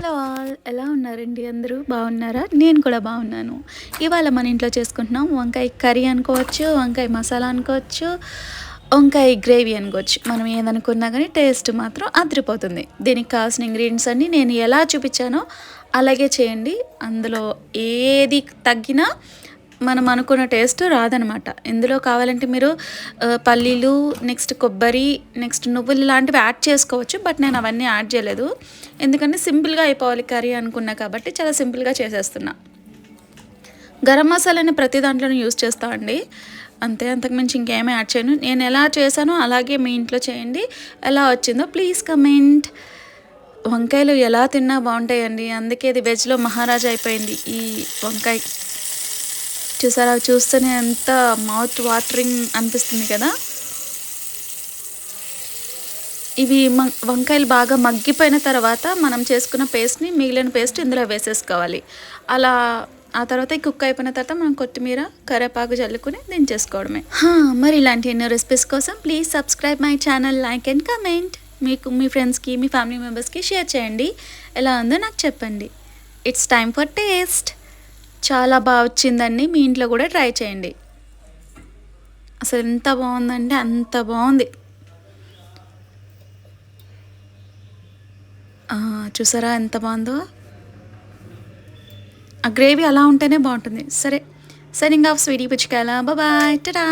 Hello all ఎలా ఉన్నారండి అందరూ బాగున్నారా? నేను కూడా బాగున్నాను. ఇవాళ మన ఇంట్లో చేసుకుంటున్నాం వంకాయ కర్రీ అనుకోవచ్చు, వంకాయ మసాలా అనుకోవచ్చు, వంకాయ గ్రేవీ అనుకోవచ్చు. మనం ఏదనుకున్నా కానీ టేస్ట్ మాత్రం అదిరిపోతుంది. దీనికి కావాల్సిన ఇంగ్రీడియంట్స్ అన్నీ నేను ఎలా చూపించానో అలాగే చేయండి. అందులో ఏది తగ్గినా మనం అనుకున్న టేస్ట్ రాదనమాట. ఇందులో కావాలంటే మీరు పల్లీలు, నెక్స్ట్ కొబ్బరి, నెక్స్ట్ నువ్వులు ఇలాంటివి యాడ్ చేసుకోవచ్చు. బట్ నేను అవన్నీ యాడ్ చేయలేదు. ఎందుకంటే సింపుల్గా అయిపోవాలి కర్రీ అనుకున్నా కాబట్టి చాలా సింపుల్గా చేసేస్తున్నా. గరం మసాలాని ప్రతి దాంట్లోనూ యూస్ చేస్తా అండి. అంతే, అంతకుమించి ఇంకేమీ యాడ్ చేయను. నేను ఎలా చేశానో అలాగే మీ ఇంట్లో చేయండి. ఎలా వచ్చిందో ప్లీజ్ కమెంట్. వంకాయలు ఎలా తిన్నా బాగుంటాయండి. అందుకే ఇది వెజ్లో మహారాజా అయిపోయింది ఈ వంకాయ. చూసారా, చూస్తేనే ఎంత మౌత్ వాటరింగ్ అనిపిస్తుంది కదా. ఇవి వంకాయలు బాగా మగ్గిపోయిన తర్వాత మనం చేసుకున్న పేస్ట్ని, మిగిలిన పేస్ట్ ఇందులో వేసేసుకోవాలి. అలా ఆ తర్వాత కుక్ అయిపోయిన తర్వాత మనం కొత్తిమీర, కరివేపాకు జల్లుకుని దించేసుకోవడమే. మరి ఇలాంటి ఎన్నో రెసిపీస్ కోసం please subscribe my channel, like and comment. మీకు మీ ఫ్రెండ్స్కి, మీ ఫ్యామిలీ మెంబర్స్కి షేర్ చేయండి. ఎలా ఉందో నాకు చెప్పండి. It's time for taste. చాలా బాగా వచ్చిందండి. మీ ఇంట్లో కూడా ట్రై చేయండి. అసలు ఎంత బాగుందంటే అంత బాగుంది. చూసారా ఎంత బాగుందో. ఆ గ్రేవీ అలా ఉంటేనే బాగుంటుంది. సరే, సైనింగ్ ఆఫ్ స్వీటీ పుచ్చికాయల. బాయ్, టాటా.